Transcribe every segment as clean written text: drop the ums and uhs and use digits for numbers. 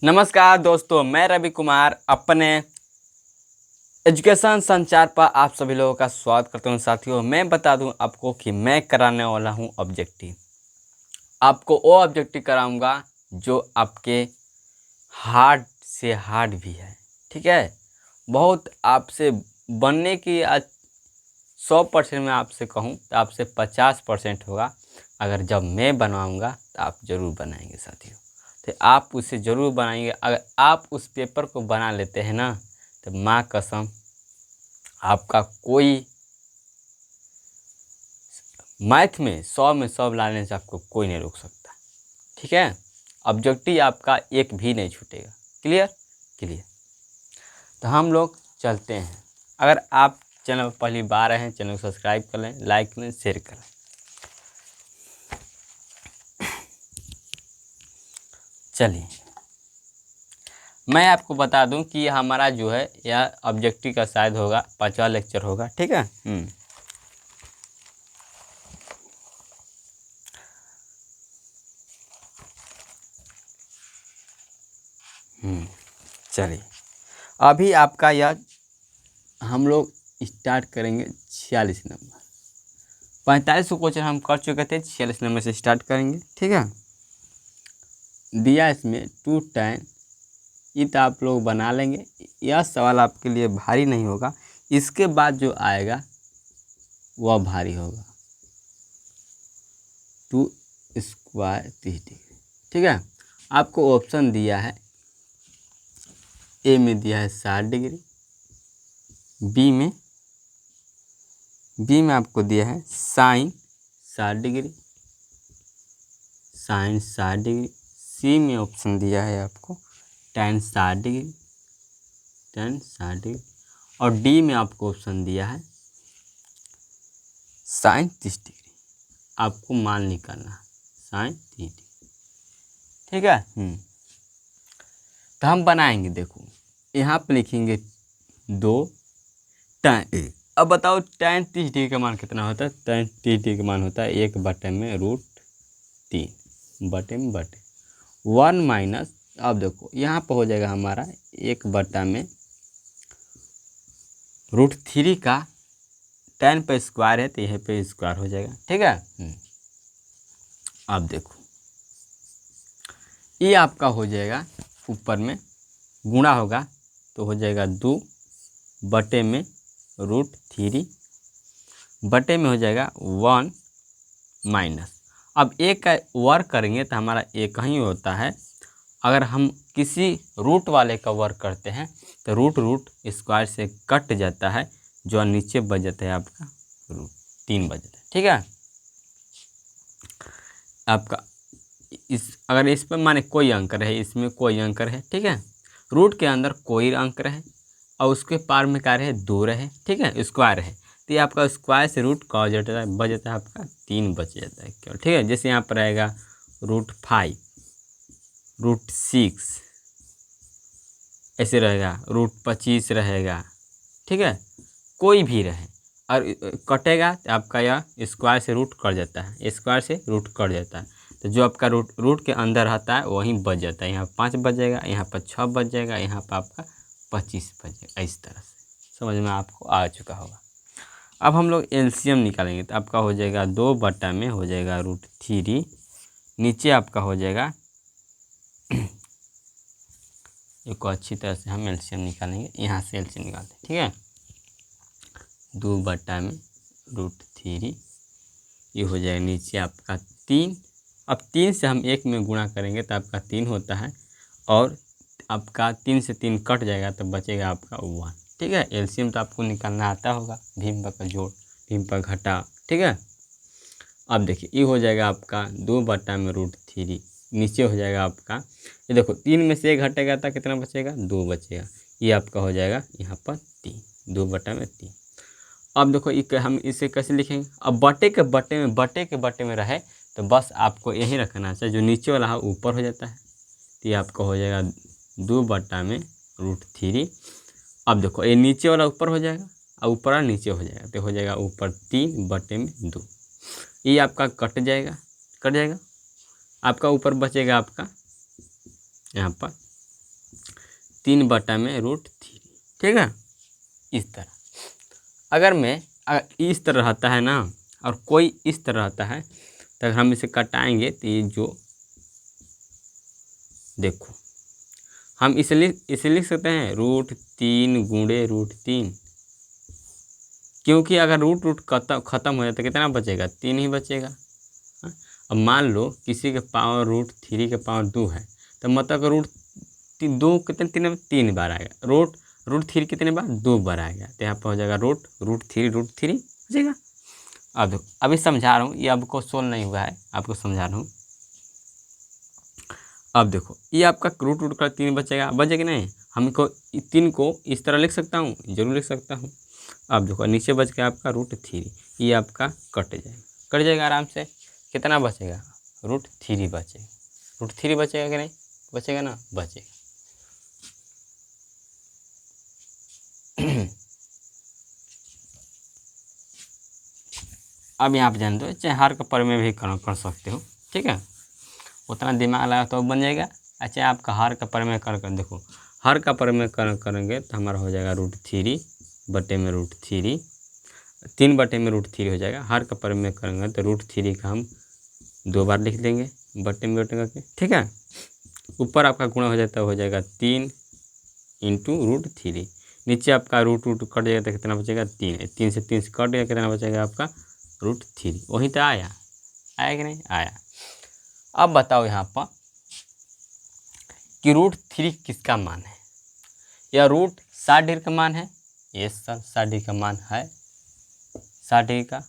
नमस्कार दोस्तों, मैं रवि कुमार अपने एजुकेशन संचार पर आप सभी लोगों का स्वागत करता हूं। साथियों, मैं बता दूं आपको कि मैं कराने वाला हूं ऑब्जेक्टिव। आपको वो ऑब्जेक्टिव कराऊंगा जो आपके हार्ड से हार्ड भी है। ठीक है, बहुत आपसे बनने की आज 100% मैं आपसे कहूं तो आपसे 50% होगा। अगर जब मैं बनवाऊंगा तो आप ज़रूर बनाएंगे साथियों। तो आप उसे ज़रूर बनाएंगे। अगर आप उस पेपर को बना लेते हैं ना, तो माँ कसम आपका कोई मैथ में 100 में 100 लाने से आपको कोई नहीं रोक सकता। ठीक है, ऑब्जेक्टिव आपका एक भी नहीं छूटेगा। Clear clear. तो हम लोग चलते हैं। अगर आप चैनल पर पहली बार आए हैं, चैनल को सब्सक्राइब कर लें, लाइक करें, शेयर करें। चलिए, मैं आपको बता दूं कि हमारा जो है यह ऑब्जेक्टिव का शायद होगा 5वां लेक्चर होगा। ठीक है। चलिए, अभी आपका यह हम लोग स्टार्ट करेंगे 46 नंबर। 45 को क्वेश्चन हम कर चुके थे, 46 नंबर से स्टार्ट करेंगे। ठीक है। दिया इसमें 2 tan, ये तो आप लोग बना लेंगे। यह सवाल आपके लिए भारी नहीं होगा। इसके बाद जो आएगा वह भारी होगा। 2 स्क्वायर 30 डिग्री। ठीक है। आपको ऑप्शन दिया है, ए में दिया है 60 डिग्री, बी में आपको दिया है साइन 60 डिग्री, साइन 60 डिग्री। सी में ऑप्शन दिया है आपको tan 60 डिग्री, tan 60 डिग्री। और डी में आपको ऑप्शन दिया है साइन 30 डिग्री। आपको मान निकालना है साइन 30 डिग्री। ठीक है। तो हम बनाएंगे। देखो, यहाँ पे लिखेंगे 2 tan। अब बताओ tan 30 डिग्री का मान कितना होता है। tan 30 डिग्री का मान होता है 1/√3 बटे 1 माइनस। अब देखो यहाँ पर हो जाएगा हमारा 1/√3 का tan पे स्क्वायर है तो यह पे स्क्वायर हो जाएगा। ठीक है। अब देखो, ये आपका हो जाएगा ऊपर में गुणा होगा तो हो जाएगा 2/√3 बटे में हो जाएगा 1 माइनस। अब एक का वर्क करेंगे तो हमारा एक ही होता है। अगर हम किसी रूट वाले का वर्क करते हैं तो रूट स्क्वायर से कट जाता है, जो नीचे बच जाता है आपका √3 बच जाता है। ठीक है। आपका अगर इस पर माने कोई अंक रहे, इसमें कोई अंक रहे, ठीक है, रूट के अंदर कोई अंक रहे और उसके पार में क्या रहे 2 रहे, ठीक है, स्क्वायर है, तो ये आपका स्क्वायर से रूट का जाता है, बच जाता है आपका 3 बच जाता है केवल। ठीक है। जैसे यहाँ पर रहेगा √5, √6 ऐसे रहेगा, √25 रहेगा। ठीक है, कोई भी रहे और कटेगा तो आपका यह स्क्वायर से रूट कट जाता है, स्क्वायर से रूट कट जाता है, तो जो आपका रूट के अंदर रहता है वहीं बच जाता है। यहाँ 5 बच जाएगा, यहाँ पर 6 बच जाएगा, यहाँ पर आपका 25 बच जाएगा। इस तरह से समझ में आपको आ चुका होगा। अब हम लोग एलसीएम निकालेंगे तो आपका हो जाएगा 2 बटा में हो जाएगा √3, नीचे आपका हो जाएगा एक अच्छी तरह से हम एलसीएम निकालेंगे। यहाँ से एलसीएम निकालते हैं। ठीक है। 2 बटा में √3, ये हो जाएगा नीचे आपका 3। अब 3 से हम 1 में गुणा करेंगे तो आपका 3 होता है और आपका 3 से 3 कट जाएगा तो बचेगा आपका 1। ठीक है। एलसीएम तो आपको निकालना आता होगा, भीम का जोड़, भीम का घटा। ठीक है। अब देखिए, ये हो जाएगा आपका 2 बटा में √3, नीचे हो जाएगा आपका, ये देखो 3 में से 1 घटेगा तो कितना बचेगा 2 बचेगा। ये आपका हो जाएगा यहाँ पर 3, 2 बटा में 3। अब देखो हम इसे कैसे लिखेंगे। अब बटे के में रहे तो बस आपको यही रखना चाहिए, जो नीचे वाला है ऊपर हो जाता है, तो ये आपका हो जाएगा 2 बटा में √3। अब देखो ये नीचे वाला ऊपर हो जाएगा और ऊपर वाला नीचे हो जाएगा, तो हो जाएगा ऊपर 3 बटे में 2। ये आपका कट जाएगा, आपका ऊपर बचेगा आपका यहाँ पर 3/√3, ठीक है। इस तरह अगर इस तरह रहता है ना और कोई इस तरह रहता है तो अगर हम इसे कटाएंगे तो ये जो देखो हम इसे लिख सकते हैं √3 गुणे √3, क्योंकि अगर रूट ख़त्म हो जाए तो कितना बचेगा, 3 ही बचेगा। अब मान लो किसी के पावर √3 के पावर 2 है तो मतलब √2 कितने 3 बार आएगा, √3 कितने बार 2 बार आएगा, तो यहाँ पर हो जाएगा √3 हो जाएगा। अब देखो अभी समझा रहा हूँ, ये आपको सोल्व नहीं हुआ है, आपको समझा रहा हूँ। अब देखो ये आपका रूट का 3 बचेगा कि नहीं, हमको 3 को इस तरह लिख सकता हूँ, जरूर लिख सकता हूँ। अब देखो नीचे बच गया आपका √3, ये आपका कट जाएगा आराम से। कितना बचेगा, √3 बचेगा। √3 बचेगा कि नहीं, बचेगा ना, बचेगा। अब यहाँ पे जान दो, चाहे हर का पर में भी कर सकते हो, ठीक है, उतना दिमाग लगा तो बन जाएगा। अच्छा आपका हर का पर में कर देखो, हर का पर में करेंगे तो हमारा हो जाएगा √3 बटे में √3, 3 बटे में √3 हो जाएगा। हर का पर में करेंगे तो √3 का हम 2 बार लिख देंगे बटे में करके, ठीक है। ऊपर आपका गुणा हो जाता है, हो जाएगा 3 × √3, नीचे आपका रूट कट जाएगा तो कितना बचेगा, 3 से 3 से कट गया, कितना बचेगा आपका √3। वही तो आया कि नहीं आया। अब बताओ यहाँ पर कि √3 किसका मान है, या रूट 60 डिग्री का मान है, ये 60 डिग्री का मान है, 60 डिग्री का।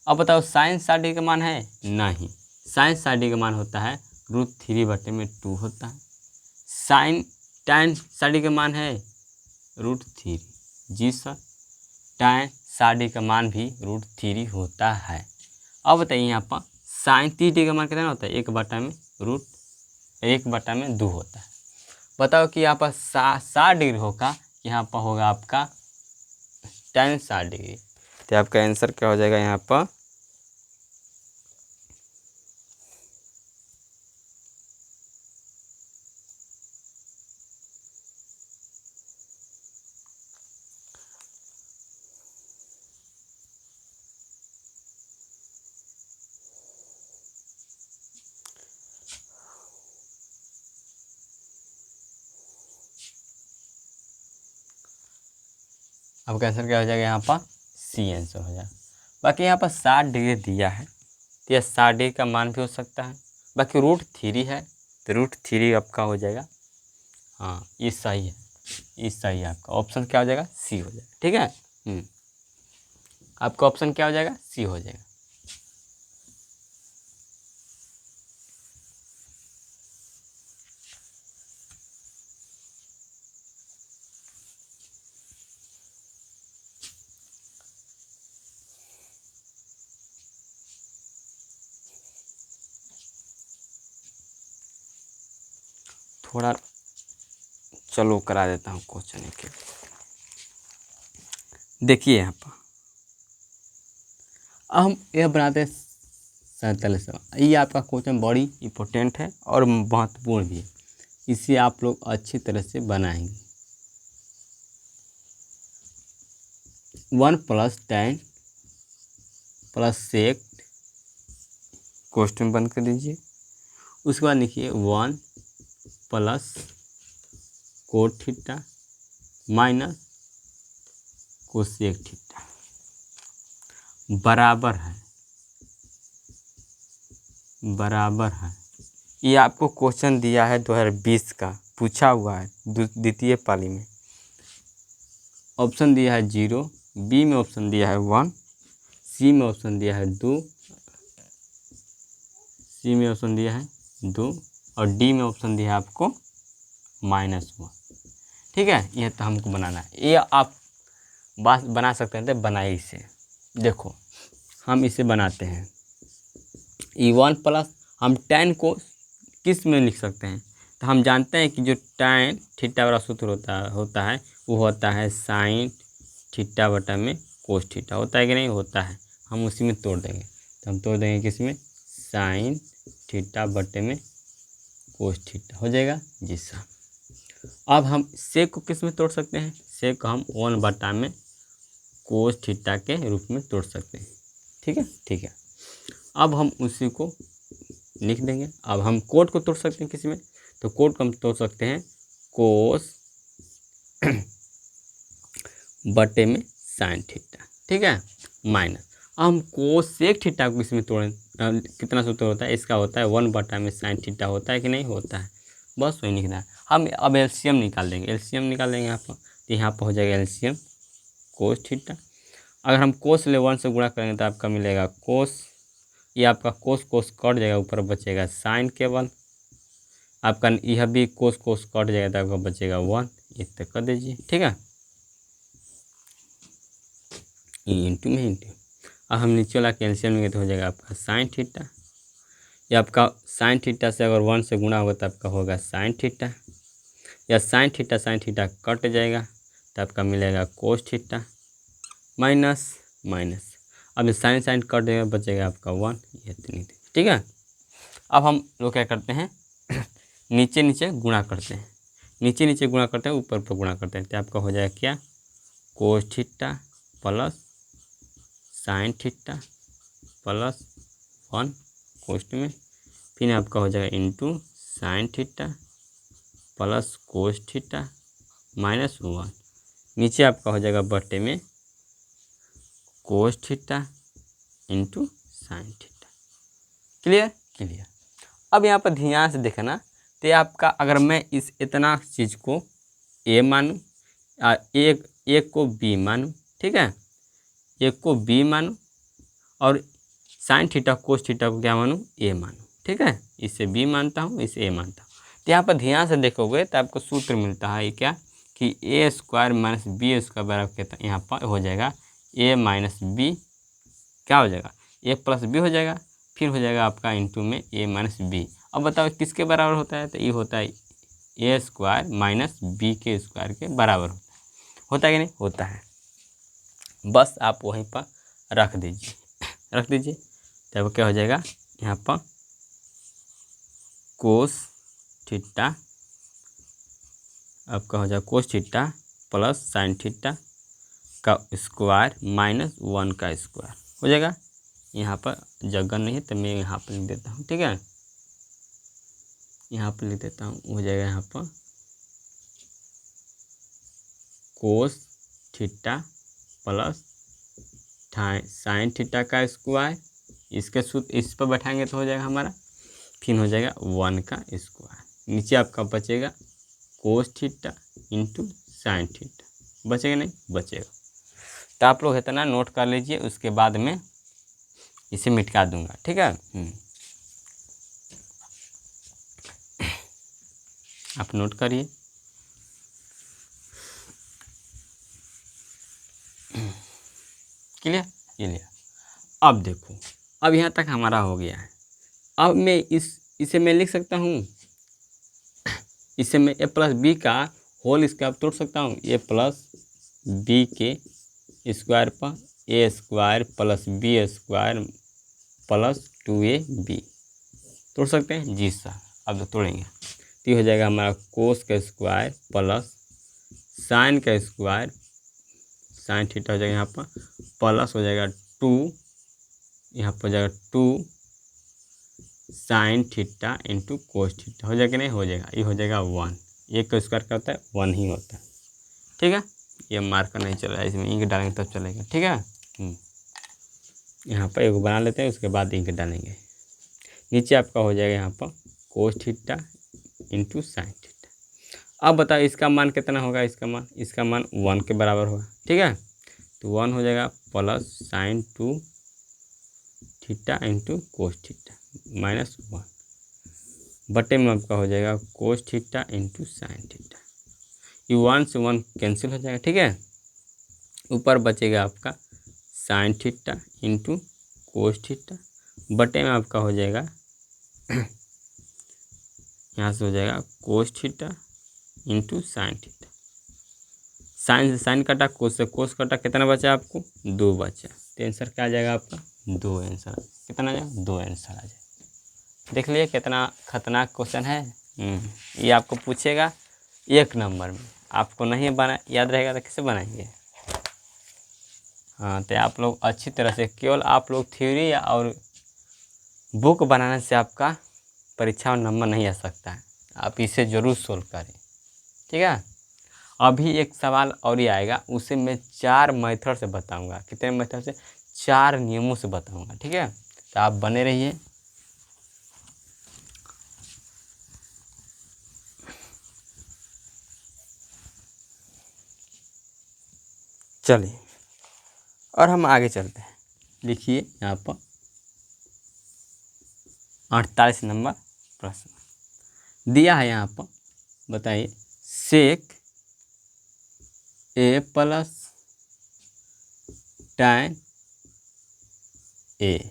अब बताओ साइन 60 डिग्री का मान है, नहीं, साइन 60 डिग्री का मान होता है √3 बटे में 2 होता है। साइन tan 60 डिग्री का मान है √3, जी सर, tan 60 डिग्री का मान भी √3 होता है। अब बताइए यहाँ पर साइन 30 डिग्री का मान कितना होता है, 1/2 होता है। बताओ कि यहाँ पर 60 डिग्री होगा, यहाँ पर होगा आपका tan 60 डिग्री, तो आपका आंसर क्या हो जाएगा यहाँ पर, आपका आंसर क्या हो जाएगा यहाँ पर, सी आंसर हो जाएगा। बाकी यहाँ पर 60 डिग्री दिया है तो यह 60 डिग्री का मान भी हो सकता है। बाकी √3 है तो √3 आपका हो जाएगा, हाँ ये सही है, ये सही है। आपका ऑप्शन क्या हो जाएगा, सी हो जाएगा, ठीक है। आपका ऑप्शन क्या हो जाएगा, सी हो जाएगा। थोड़ा चलो करा देता हूँ क्वेश्चन के, देखिए यहाँ पर अब हम यह बनाते हैं 47 सवाल। ये आपका क्वेश्चन बड़ी इम्पोर्टेंट है और महत्वपूर्ण भी है, इसे आप लोग अच्छी तरह से बनाएंगे। 1 + tan + sec, क्वेश्चन बंद कर दीजिए। उसके बाद लिखिए 1 + cot थीटा - cosec थीटा बराबर है। ये आपको क्वेश्चन दिया है 2020 का, पूछा हुआ है द्वितीय पाली में। ऑप्शन दिया है 0, बी में ऑप्शन दिया है 1, सी में ऑप्शन दिया है 2, और डी में ऑप्शन दिया है आपको -1, ठीक है। यह तो हमको बनाना है, ये आप बात बना सकते हैं तो बनाइए इसे। देखो हम इसे बनाते हैं, E1+ हम tan को किस में लिख सकते हैं, तो हम जानते हैं कि जो tan थीटा वाला सूत्र होता है वो होता है sin थीटा बटा में cos थीटा, होता है कि नहीं होता है। हम उसी में तोड़ देंगे, तो हम तोड़ देंगे किस में, sin थीटा बटे में cos थीटा हो जाएगा, जी सर। अब हम सेक को किस में तोड़ सकते हैं, सेक को हम 1 में कोस थीटा के रूप में तोड़ सकते हैं। ठीक है, ठीक है। अब हम उसी को लिख देंगे। अब हम कोट को तोड़ सकते हैं किसी में, तो कोट को हम तोड़ सकते हैं कोस बटे में साइन थीटा। ठीक है, माइनस हम कोस सेक थीटा को किसी में तोड़ें, कितना सूत्र होता है इसका, होता है 1 में साइन थीटा, होता है कि नहीं होता है, बस वही लिखना है। हम अब एलसीएम निकाल देंगे, एलसीएम निकाल देंगे यहाँ पर, तो यहाँ पर हो जाएगा एलसीएम कोस थीटा। अगर हम कोस ले 1 से गुणा करेंगे तो आपका मिलेगा कोस, ये आपका कोस कोस कट जाएगा, ऊपर बचेगा साइन केवल, आपका यह भी कोस कोस कट जाएगा तो आपका बचेगा 1, इस तक कर दीजिए। ठीक है, इंटू में इंटू। अब हम नीचे वाला कैल्शियम लेंगे तो हो जाएगा आपका साइन थीटा, या आपका साइन थीटा से अगर 1 से गुणा होगा तो आपका होगा साइन थीटा, या साइन थीटा कट जाएगा तो आपका मिलेगा कोस थीटा माइनस माइनस। अब साइन साइन कट जाएगा, बचेगा आपका 1, ये इतनी। ठीक है, अब हम लोग क्या करते हैं नीचे नीचे गुणा करते हैं, नीचे नीचे गुणा करते हैं, ऊपर ऊपर गुणा करते हैं, तो आपका हो जाएगा क्या cos theta plus sine theta plus 1 कोष्ट में, फिर आपका हो जाएगा into sine theta plus cos theta minus 1, नीचे आपका हो जाएगा बटे में कोस theta into sine theta. Clear clear. अब यहाँ पर ध्यान से देखना, तो आपका अगर मैं इस इतना चीज़ को ए मानूँ, एक को बी मानूँ, ठीक है, एक को बी मानूँ और साइन थीटा कोस थीटा को क्या मानूँ ए मानूँ। ठीक है, इसे बी मानता हूँ, इसे ए मानता हूँ। तो यहाँ पर ध्यान से देखोगे तो आपको सूत्र मिलता है क्या कि ए स्क्वायर माइनस बी स्क्वायर बराबर कितना, यहाँ पर हो जाएगा ए माइनस बी, क्या हो जाएगा ए प्लस बी हो जाएगा, फिर हो जाएगा आपका इंटू में ए माइनस बी। अब बताओ किसके बराबर होता है, तो ये होता है ए स्क्वायर माइनस बी के स्क्वायर के बराबर होता है कि नहीं होता है। बस आप वहीं पर रख दीजिए, तब क्या हो जाएगा यहाँ पर कोस थीटा, आपका हो जाएगा cos theta plus sine theta का स्क्वायर माइनस 1 का स्क्वायर हो जाएगा। यहाँ पर जगह नहीं है तो मैं यहाँ पर लिख देता हूँ। ठीक है, यहाँ पर लिख देता हूँ, हो जाएगा यहाँ पर cos theta plus sine theta का स्क्वायर, इसके सूत्र इस पर बैठाएंगे तो हो जाएगा हमारा, फिर हो जाएगा 1 का स्क्वायर, नीचे आपका बचेगा कोस थीटा इंटू साइन थीटा, बचेगा नहीं बचेगा। तो आप लोग इतना नोट कर लीजिए, उसके बाद में इसे मिटा दूंगा। ठीक है, आप नोट करिए। क्लियर। अब देखो, अब यहाँ तक हमारा हो गया है। अब मैं इसे मैं लिख सकता हूँ, इसे मैं ए प्लस बी का होल स्क्वायर तोड़ सकता हूँ, ए प्लस बी के स्क्वायर पर a square plus b square plus 2ab तोड़ सकते हैं जी सर। अब तो तोड़ेंगे तो ये हो जाएगा हमारा कोस का स्क्वायर प्लस साइन का स्क्वायर, साइन थीटा हो जाएगा यहाँ पर, प्लस हो जाएगा 2, यहाँ पर हो जाएगा 2 sign theta into cos theta, हो जाएगा नहीं हो जाएगा, ये हो जाएगा 1, एक का स्क्वायर क्या होता है 1 ही होता है। ठीक है, ये मार्कर नहीं चल रहा है, इसमें इंक डालेंगे तब चलेगा। ठीक है, यहाँ पर एक बना लेते हैं, उसके बाद इंक डालेंगे। नीचे आपका हो जाएगा यहाँ पर कोस थीटा इंटू साइन थीटा। अब बताओ इसका मान कितना होगा, इसका मान 1 के बराबर होगा। ठीक है, तो 1 हो जाएगा plus sign 2 theta into cos theta minus 1 बटे में आपका हो जाएगा cos theta into sine theta, ये 1 से 1 कैंसिल हो जाएगा। ठीक है, ऊपर बचेगा आपका sine theta into cos theta बटे में आपका हो जाएगा यहाँ से हो जाएगा cos theta into sine theta, sine से साइन कटा, कोस से कोस कटा, कितना बचा आपको 2 बचा। तो आंसर क्या आ जाएगा आपका 2 आंसर, कितना आ जाएगा 2 आंसर आ जाएगा। देख लिए कितना खतरनाक क्वेश्चन है। ये आपको पूछेगा एक नंबर में। आपको नहीं बना याद रहेगा तो कैसे बनाएंगे। हाँ, तो आप लोग अच्छी तरह से, केवल आप लोग थ्योरी और बुक बनाने से आपका परीक्षा में नंबर नहीं आ सकता है। आप इसे ज़रूर सोल्व करें, ठीक है। अभी एक सवाल और ही आएगा, उसे मैं 4 मेथड से बताऊंगा। कितने मेथड से? 4 नियमों से बताऊंगा, ठीक है। तो आप बने रहिए। चलिए और हम आगे चलते हैं। लिखिए यहाँ पर 48 नंबर प्रश्न दिया है यहाँ पर। बताइए, सेक ए प्लस tan ए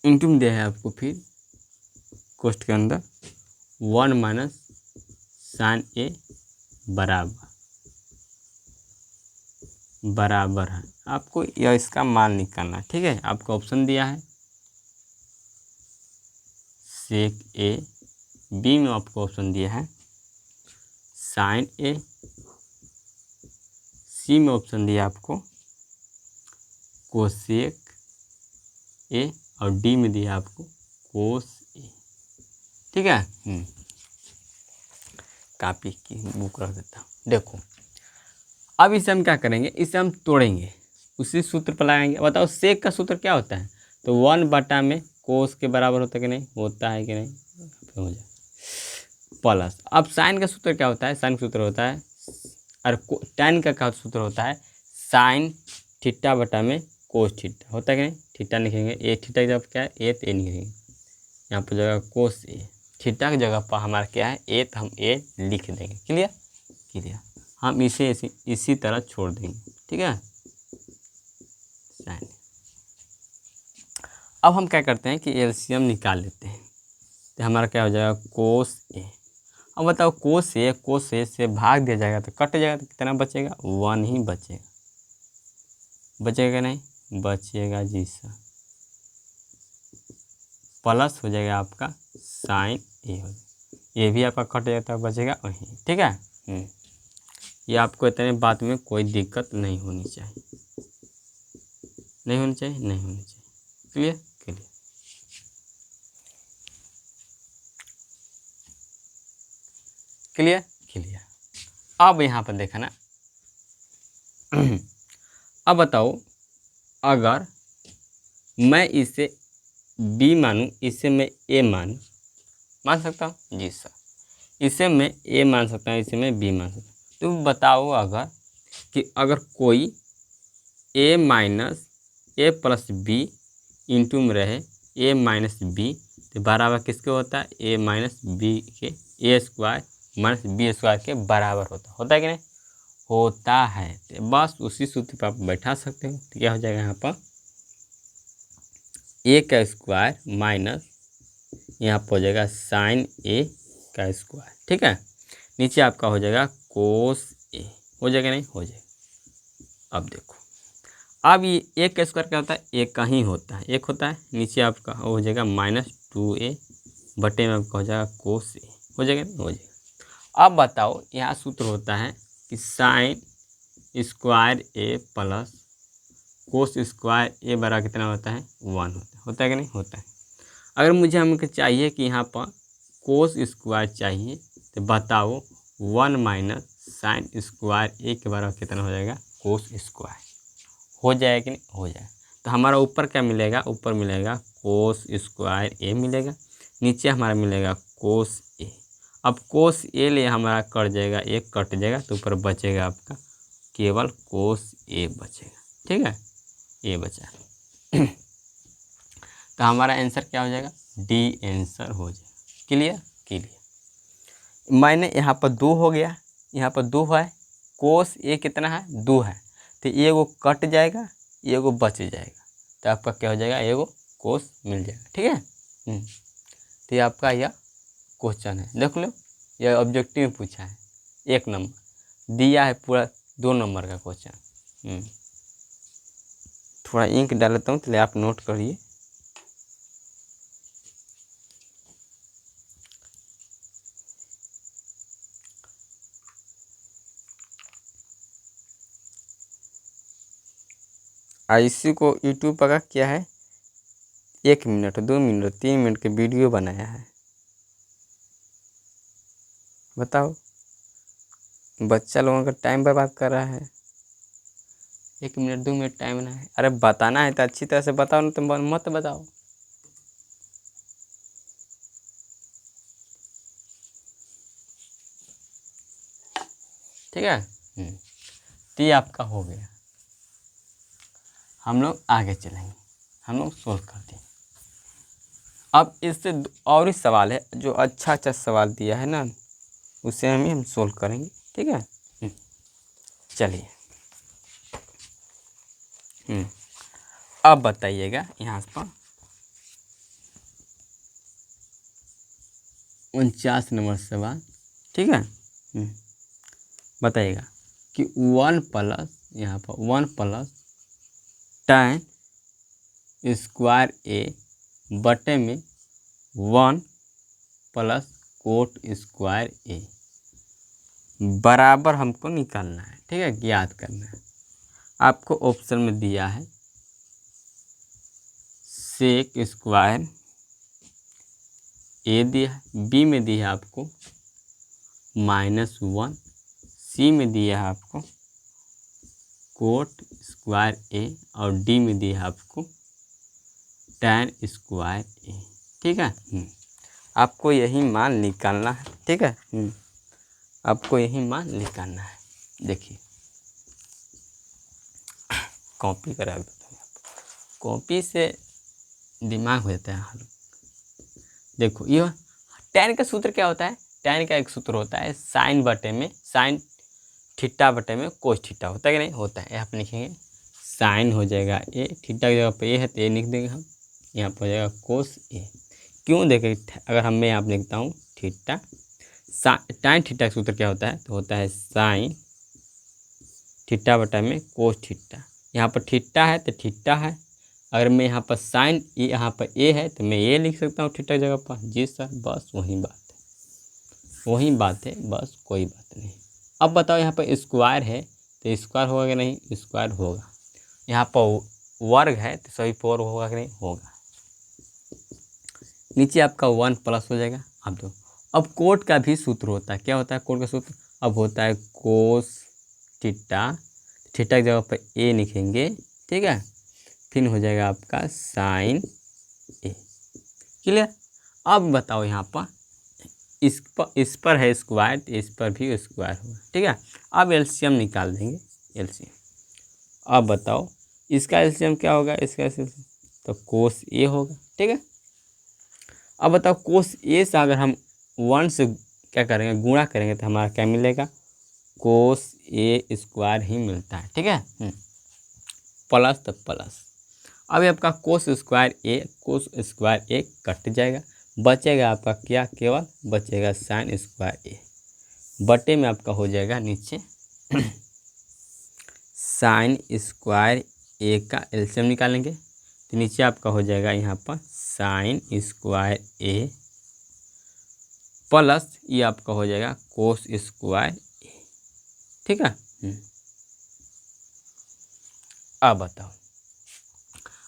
इंटू में दिया है आपको फिर कोष्ठ के अंदर 1 माइनस sin ए बराबर है। आपको यह इसका मान निकालना है, ठीक है। आपको ऑप्शन दिया है सेक ए, बी में आपको ऑप्शन दिया है sin ए, सी में ऑप्शन दिया आपको कोसेक ए, और डी में दिया आपको कोस ए, ठीक है। कॉपी की बुक रख देता हूँ। देखो अब इसे हम क्या करेंगे, इसे हम तोड़ेंगे, उसी सूत्र पर लगाएंगे। बताओ सेक का सूत्र क्या होता है? तो 1 में कोस के बराबर होता है कि नहीं, होता है कि नहीं, हो जाए प्लस। अब साइन का सूत्र क्या होता है? साइन का सूत्र होता है, और tan का क्या सूत्र होता है? साइन थीटा बटा में कोस थीटा, होता है कि नहीं। थीटा लिखेंगे, ए थीटा की जगह क्या है, ए, तो ए लिखेंगे यहाँ पर जगह कोस ए। थीटा की जगह पर हमारा क्या है, ए, तो हम ए लिख देंगे। Clear clear. हम इसे इसी तरह छोड़ देंगे, ठीक है। साइन। अब हम क्या करते हैं कि एलसीएम निकाल लेते हैं, तो हमारा क्या हो जाएगा कोस ए। अब बताओ कोस ए से भाग दिया जाएगा तो कट जाएगा, तो कितना बचेगा? 1 ही बचेगा। बचेगा नहीं? बचेगा जी सर, प्लस हो जाएगा आपका साइन ए हो जाएगा। ये भी आपका कट जाएगा तो बचेगा वहीं, ठीक है। ये आपको इतने बात में कोई दिक्कत नहीं होनी चाहिए, नहीं होनी चाहिए, नहीं होनी चाहिए। Clear clear clear clear. अब यहाँ पर देखा ना अब बताओ, अगर मैं इसे बी मानूं, इसे मैं ए मान सकता हूँ जी सर। इसे मैं ए मान सकता हूँ, इसे मैं बी मान सकता हूँ। तो बताओ अगर कोई ए माइनस ए प्लस बी इंटू में रहे ए माइनस बी, तो बराबर किसके होता है? ए माइनस बी के, ए स्क्वायर माइनस बी स्क्वायर के बराबर होता है कि नहीं? होता है। तो बस उसी सूत्र पर आप बैठा सकते हो। तो क्या हो जाएगा यहाँ पर, ए का स्क्वायर माइनस यहाँ पर हो जाएगा साइन ए का स्क्वायर, ठीक है। नीचे आपका हो जाएगा कोस ए, हो जाएगा नहीं, हो जाएगा। अब देखो, अब ये एक का स्क्वायर क्या होता है? एक का ही होता है, एक होता है। नीचे आपका हो जाएगा -2a बटे में आपका हो जाएगा कोस ए, हो जाएगा नहीं, हो जाएगा। अब बताओ, यहाँ सूत्र होता है कि साइन स्क्वायर ए प्लस कोस स्क्वायर ए बराबर कितना होता है? 1 होता है कि नहीं, होता है। अगर मुझे हमको चाहिए कि यहाँ पर कोस स्क्वायर चाहिए, तो बताओ 1 माइनस साइन स्क्वायर ए के बराबर कितना हो जाएगा? कोस स्क्वायर, हो जाएगा कि नहीं, हो जाएगा। तो हमारा ऊपर क्या मिलेगा? ऊपर मिलेगा कोस स्क्वायर ए मिलेगा, नीचे हमारा मिलेगा कोस ए। अब कोस ए ले हमारा कट जाएगा, एक कट जाएगा, तो ऊपर बचेगा आपका केवल कोस ए बचेगा, ठीक है। ए बचा तो हमारा आंसर क्या हो जाएगा? डी आंसर हो जाएगा। Clear clear. मैंने यहाँ पर 2 हो गया, यहाँ पर 2 है, कोस ए कितना है? 2 है, तो एगो कट जाएगा, एगो बच जाएगा, तो आपका क्या हो जाएगा? एगो कोस मिल जाएगा, ठीक है। तो ये आपका यह क्वेश्चन है, देख लो, यह ऑब्जेक्टिव में पूछा है, 1 नंबर दिया है, पूरा 2 नंबर का क्वेश्चन। थोड़ा इंक डाल लेता हूँ, तो आप नोट करिए। इसी को यूट्यूब पर क्या है 1 मिनट 2 मिनट 3 मिनट के वीडियो बनाया है। बताओ, बच्चा लोगों का टाइम बर्बाद कर रहा है। 1 मिनट 2 मिनट टाइम ना है। अरे बताना है तो अच्छी तरह से बताओ, ना तो मत बताओ। ठीक है। तो ये आपका हो गया। हम लोग आगे चलेंगे, हम लोग सोल्व करते हैं। अब इससे और ही सवाल है, जो अच्छा अच्छा सवाल दिया है ना, उसे हम सोल्व करेंगे। ठीक है। चलिए, अब बताइएगा यहाँ पर 49 नंबर सवाल। ठीक है। बताइएगा कि 1 प्लस यहाँ पर 1 प्लस tan स्क्वायर ए बटे में 1 प्लस कोट स्क्वायर ए बराबर हमको निकालना है। ठीक है, ज्ञात करना है। आपको ऑप्शन में दिया है सेक स्क्वायर ए दिया है, बी में दिया है आपको -1, सी में दिया है आपको कोट स्क्वायर ए और डी में दिया है आपको tan स्क्वायर ए। ठीक है। आपको यही मान निकालना है। ठीक है। आपको यही मान निकालना है। देखिए, कॉपी करा देता हूँ, कॉपी से दिमाग हो जाता है हल। देखो, ये tan का सूत्र क्या होता है? tan का एक सूत्र होता है साइन बटे में साइन थीटा बटे में कोस थीटा। होता है कि नहीं? होता है। यहाँ पर लिखेंगे साइन हो जाएगा ए, थीटा की जगह पे ए है तो ए लिख देंगे हम, यहाँ पर हो जाएगा कोस ए। क्यों? देखें, अगर मैं यहाँ पर लिखता हूँ थीटा, tan थीटा का सूत्र क्या होता है? तो होता है साइन थीटा बटा में कोस थीटा। यहाँ पर थीटा है तो थीटा है। अगर मैं यहाँ पर साइन यहाँ पर ए है तो मैं ए लिख सकता हूँ थीटा की जगह पर। जी सर, बस वही बात है, वही बात है, बस कोई बात नहीं। अब बताओ, यहाँ पर स्क्वायर है तो स्क्वायर होगा कि नहीं? स्क्वायर होगा। यहाँ पर वर्ग है तो सभी 4 होगा कि नहीं? होगा। नीचे आपका 1 प्लस हो जाएगा। अब कोट का भी सूत्र होता है। क्या होता है कोट का सूत्र? अब होता है कोस थीटा, थीटा की जगह पर ए लिखेंगे। ठीक है। फिर हो जाएगा आपका साइन ए। क्लियर? अब बताओ, यहाँ पर इस पर है स्क्वायर तो इस पर भी स्क्वायर होगा। ठीक है। अब एलसीएम निकाल देंगे, एलसीएम। अब बताओ, इसका एलसीएम क्या होगा? इसका एलसीएम तो कोस ए होगा। ठीक है। अब बताओ, कोस ए से अगर हम 1 से क्या करेंगे? गुणा करेंगे तो हमारा क्या मिलेगा? कोस ए स्क्वायर ही मिलता है। ठीक है। प्लस तो प्लस। अब आपका कोस स्क्वायर ए कट जाएगा, बचेगा आपका क्या? केवल बचेगा साइन स्क्वायर ए बटे में आपका हो जाएगा नीचे साइन स्क्वायर ए का एलसीएम निकालेंगे तो नीचे आपका हो जाएगा यहाँ पर साइन स्क्वायर ए प्लस ये आपका हो जाएगा कोस स्क्वायर ए। ठीक है। अब बताओ,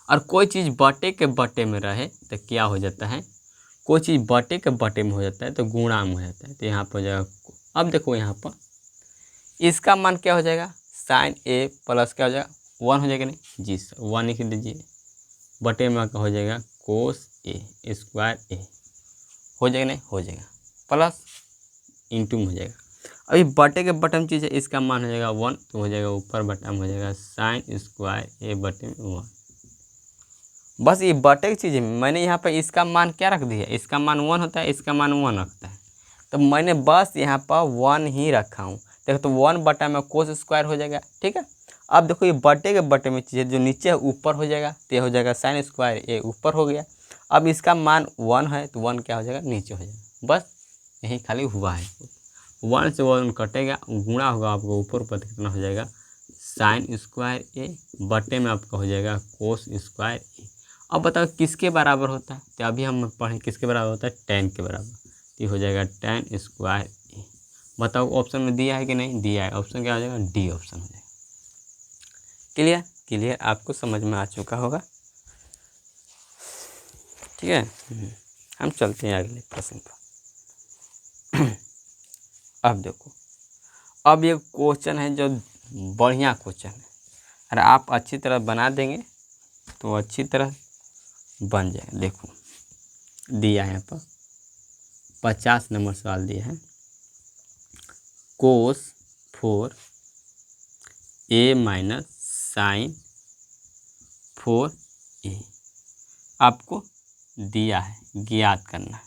और कोई चीज़ बटे के बटे में रहे तो क्या हो जाता है? कोई चीज़ बटे के बटे में हो जाता है तो गुणा में हो जाता है। तो यहाँ पर हो जाएगा। अब देखो, यहाँ पर इसका मान क्या हो जाएगा? साइन ए प्लस क्या हो जाएगा? 1 हो जाएगा। नहीं जी सर, 1 लिख दीजिए। बटे में क्या हो जाएगा? कोस ए स्क्वायर ए हो जाएगा। नहीं हो जाएगा, प्लस इंटू में हो जाएगा। अभी बटे के बटे में चीज़ है, इसका मान हो जाएगा 1 तो हो जाएगा ऊपर बटा में हो जाएगा साइन स्क्वायर ए बटे में 1। बस ये बटे की चीज़ है। मैंने यहाँ पर इसका मान क्या रख दिया? इसका मान 1 होता है, इसका मान 1 रखता है, तो मैंने बस यहाँ पर 1 ही रखा हूँ। देखो, तो 1 बटा में कोस स्क्वायर हो जाएगा। ठीक है। अब देखो, ये बटे के बटे में चीज़ है, जो नीचे है ऊपर हो जाएगा तो ये हो जाएगा साइन स्क्वायर ए ऊपर हो गया। अब इसका मान 1 है तो 1 क्या हो जाएगा? नीचे हो जाएगा। बस यही खाली हुआ है। 1 से 1 कटेगा, गुणा होगा आपको ऊपर ऊपर कितना हो जाएगा? साइन स्क्वायर ए बटे में आपका हो जाएगा कोस स्क्वायर ए। अब बताओ किसके बराबर होता है? तो अभी हम पढ़ें किसके बराबर होता है? tan के बराबर। तो हो जाएगा tan स्क्वायर ए। बताओ ऑप्शन में दिया है कि नहीं दिया है? ऑप्शन क्या हो जाएगा? डी ऑप्शन हो जाएगा। क्लियर? क्लियर आपको समझ में आ चुका होगा। ठीक है, हम चलते हैं अगले प्रश्न पर। अब देखो, अब ये क्वेश्चन है जो बढ़िया क्वेश्चन है, अगर आप अच्छी तरह बना देंगे तो अच्छी तरह बन जाएगा। देखो दिया है यहाँ पर 50 नंबर सवाल दिया है, कोस 4 a माइनस साइन 4 a आपको दिया है, ज्ञात करना है।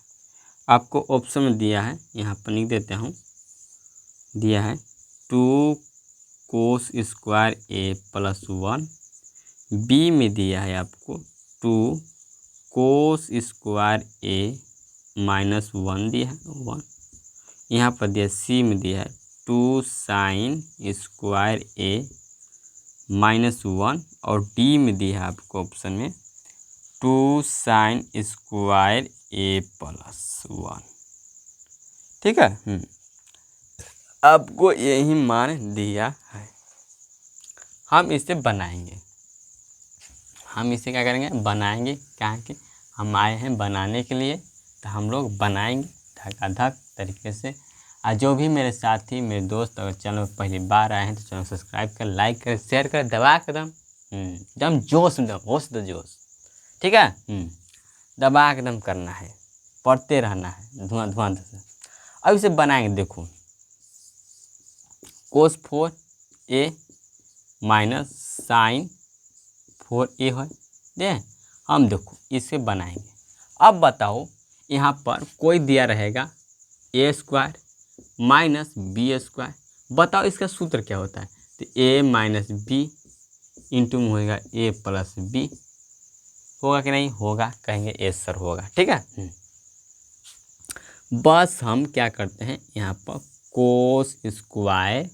आपको ऑप्शन में दिया है, यहाँ पर लिख देता हूँ, दिया है 2 cos square a plus 1, b में दिया है आपको 2 कोस स्क्वायर a माइनस 1 दिया है 1, यहाँ पर दिया सी में दिया है 2 साइन स्क्वायर a माइनस 1, और डी में दिया है आपको ऑप्शन में 2 साइन स्क्वायर a प्लस 1। ठीक है, आपको यही मान दिया है। हम इसे बनाएंगे, हम इसे क्या करेंगे, बनाएंगे। क्या कि हम आए हैं बनाने के लिए, तो हम लोग बनाएंगे धकाधक तरीके से। और जो भी मेरे साथी, मेरे दोस्त अगर चैनल पर पहली बार आए हैं तो चैनल सब्सक्राइब कर, लाइक कर, शेयर कर, दबा के दम एकदम जोश में, होश द जोश। ठीक है, दबा के दम करना है, पढ़ते रहना है धुआं धुआं से। अब इसे बनाएंगे। देखो कोस 4 a माइनस साइन 4 a है दे, हम देखो इसे बनाएंगे। अब बताओ, यहाँ पर कोई दिया रहेगा a square minus b square, बताओ इसका सूत्र क्या होता है। तो a माइनस बी इंटू में होगा a प्लस बी, होगा कि नहीं होगा, कहेंगे यस सर होगा। ठीक है, बस हम क्या करते हैं, यहाँ पर कोस स्क्वायर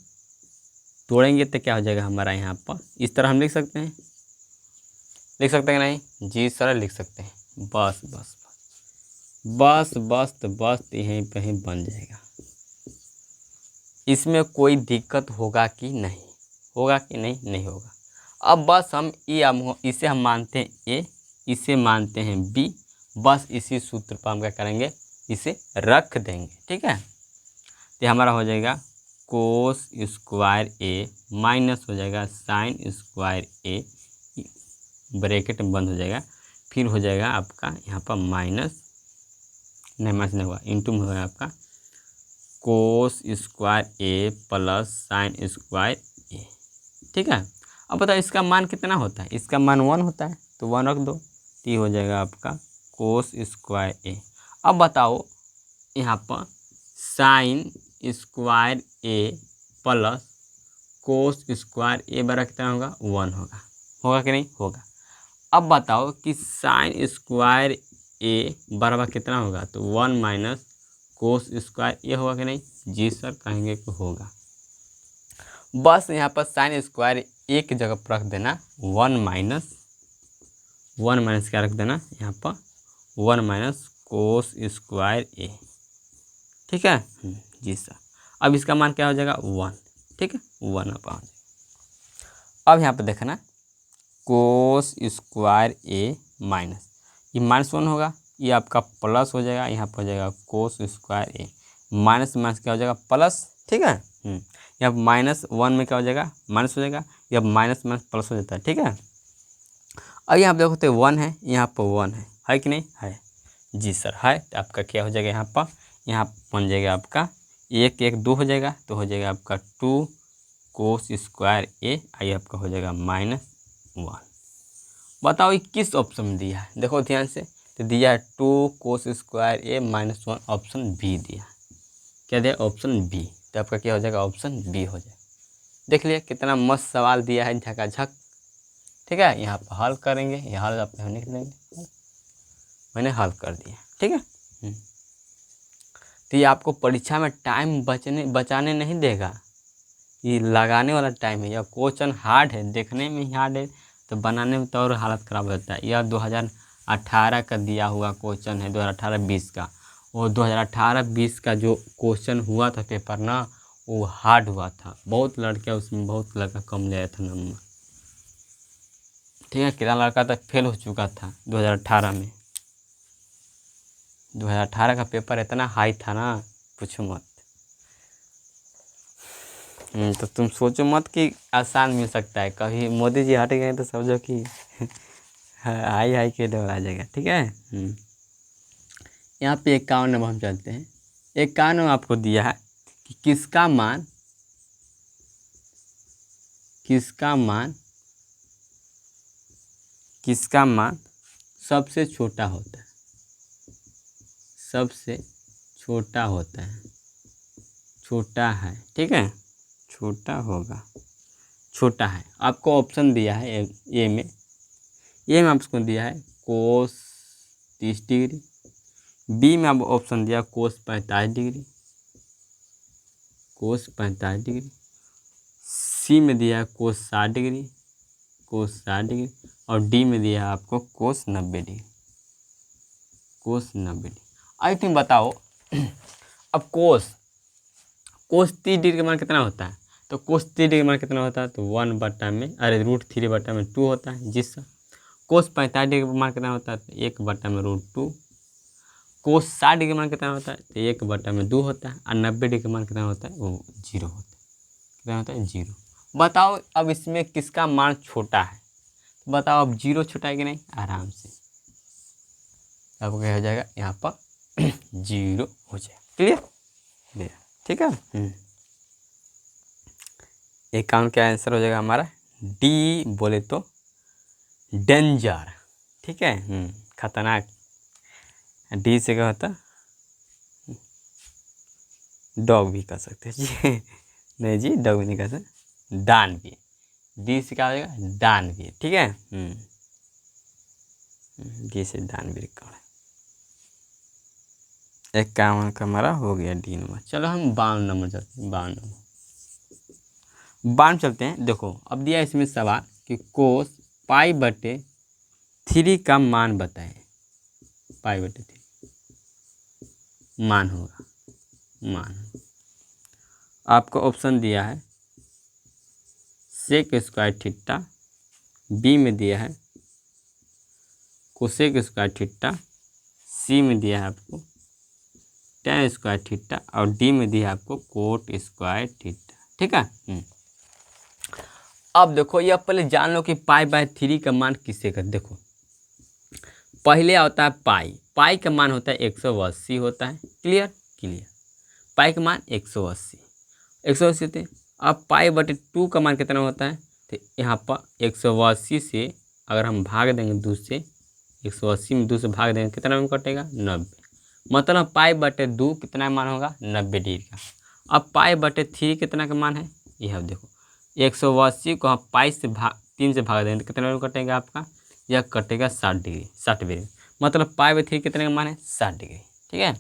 तोड़ेंगे तो क्या हो जाएगा हमारा, यहाँ पर इस तरह हम लिख सकते हैं, लिख सकते हैं कि नहीं, जी सर लिख सकते हैं। बस बस बस बस तो बस यहीं पे ही बन जाएगा। इसमें कोई दिक्कत होगा कि नहीं, होगा कि नहीं, नहीं होगा। अब बस हम इसे हम मानते हैं ए, इसे मानते हैं बी, बस इसी सूत्र पर हम क्या करेंगे, इसे रख देंगे। ठीक है, तो हमारा हो जाएगा कोस स्क्वायर ए माइनस हो जाएगा साइन स्क्वायर ए, ब्रैकेट में बंद हो जाएगा, फिर हो जाएगा आपका यहाँ पर माइनस, नहीं माइनस नहीं होगा, इंटू में होगा आपका कोस स्क्वायर ए प्लस साइन स्क्वायर ए। ठीक है, अब बताओ इसका मान कितना होता है, इसका मान 1 होता है, तो 1 रख दो, तो हो जाएगा आपका कोस स्क्वायर ए। अब बताओ यहाँ पर साइन स्क्वायर ए प्लस कोस स्क्वायर ए बराबर कितना होगा, 1 होगा, होगा कि नहीं होगा। अब बताओ कि साइन स्क्वायर ए बराबर कितना होगा, तो 1 माइनस कोस स्क्वायर ए होगा कि नहीं, जी सर कहेंगे कि होगा। बस यहाँ पर साइन स्क्वायर एक जगह पर रख देना, 1 माइनस क्या रख देना यहाँ पर, 1 माइनस कोस स्क्वायर ए। ठीक है, जी सर। अब इसका मान क्या हो जाएगा, 1। ठीक है, 1 आ जाएगा। अब यहाँ पर देखना कोस स्क्वायर ए माइनस, ये -1 होगा, ये आपका प्लस हो जाएगा, यहाँ पर हो जाएगा कोस स्क्वायर ए, माइनस माइनस क्या हो जाएगा प्लस। ठीक है, यहाँ -1 में क्या हो जाएगा, माइनस हो जाएगा, यहाँ माइनस माइनस प्लस हो जाता है। ठीक है, अब यहाँ पर देखो तो 1 है, यहाँ पर 1 है कि नहीं है, जी सर है। तो आपका क्या हो जाएगा यहाँ बन जाएगा आपका 1 1 2 हो जाएगा, तो हो जाएगा आपका 2 कोस स्क्वायर ए, आई आपका हो जाएगा -1। बताओ ये किस ऑप्शन में दिया है, देखो ध्यान से, तो दिया है 2 कोस स्क्वायर ए -1, ऑप्शन बी दिया। क्या दिया, ऑप्शन बी, तो आपका क्या हो जाएगा, ऑप्शन बी हो जाएगा। देख लिया कितना मस्त सवाल दिया है, झकाझक। ठीक है, यहाँ पर हल करेंगे, ये हल आप निकलेंगे, मैंने हल कर दिया। ठीक है, तो ये आपको परीक्षा में टाइम बचाने नहीं देगा, ये लगाने वाला टाइम है। यह क्वेश्चन हार्ड है, देखने में ही हार्ड है, तो बनाने में तो और हालत ख़राब हो जाता है। यह 2018 का दिया हुआ क्वेश्चन है, 2018-20 का, और 2018-20 का जो क्वेश्चन हुआ था पेपर ना, वो हार्ड हुआ था। बहुत लड़के उसमें बहुत लड़का कम लिया था नंबर। ठीक है। कितना लड़का तो फेल हो चुका था 2018 में। 2018 का पेपर इतना हाई था ना, पूछो मत। तो तुम सोचो मत कि आसान मिल सकता है। कभी मोदी जी हट गए तो समझो कि हाई हाई के लेवल आ जाएगा। ठीक है। यहाँ पे 51 नंबर हम चलते हैं। 51 नंबर आपको दिया है कि किसका मान सबसे छोटा होता है। सबसे छोटा होता है, छोटा है। ठीक है, छोटा होगा, छोटा है। आपको ऑप्शन दिया है ए में आपको दिया है कोस 30 डिग्री, बी में आप ऑप्शन दिया कोस 45 डिग्री, सी में दिया है कोस 60 डिग्री, और डी में दिया है आपको कोस 90 डिग्री। आई थिंक बताओ। अब कोस 30 डिग्री का मान कितना होता है? तो कोस 30 डिग्री का मान कितना होता है? तो 1/√3/2 होता है। जिससे कोस 45 डिग्री का मान कितना होता है? तो 1/√2। कोस 60 डिग्री का मान कितना होता है? तो 1/2 होता है। और 90 डिग्री का मान कितना होता है? वो 0 होता है। कितना होता है? 0। बताओ अब इसमें किसका मान छोटा है? तो बताओ अब 0 छोटा है कि नहीं? आराम से आपको क्या हो जाएगा? यहाँ पर 0 हो जाएगा। क्लियर? ठीक है। एक काम क्या आंसर हो जाएगा हमारा? डी बोले तो डेंजर। ठीक है, खतरनाक। डी से क्या होता? डॉग भी कर सकते हैं जी। नहीं जी, डॉग नहीं कर सकते, दानवीर। डी से क्या हो जाएगा? दानवीर। ठीक है। डी से दानवीर कौन है? एक काम का हमारा हो गया डी नंबर। चलो हम 52 नंबर चलते हैं। 52 चलते हैं। देखो अब दिया इसमें सवाल कि कोस π/3 का मान बताएं। π/3 मान होगा, आपको ऑप्शन दिया है सेक स्क्वायर थीटा, बी में दिया है कोसेक स्क्वायर थीटा, सी में दिया है आपको tan स्क्वायर थीटा, और डी में दिया है आपको कोट स्क्वायर थीटा। ठीक है। अब देखो ये पहले जान लो कि π/3 का मान किससे कर। देखो पहले होता है पाई का मान होता है 180 होता है। क्लियर? पाई का मान 180 होते हैं। अब π/2 का मान कितना होता है? तो यहाँ पर 180 से अगर हम भाग देंगे 2 से, 180 में 2 से भाग देंगे, कितना में कटेगा? 90। मतलब π/2 कितना मान होगा? 90 डिग्री का। अब π/3 कितना का मान है? यह देखो 180 को हम 3 से भाग देंगे, कितना में कटेगा आपका? यह कटेगा 60 डिग्री। मतलब π/3 कितने का मान है? 60 डिग्री। ठीक है।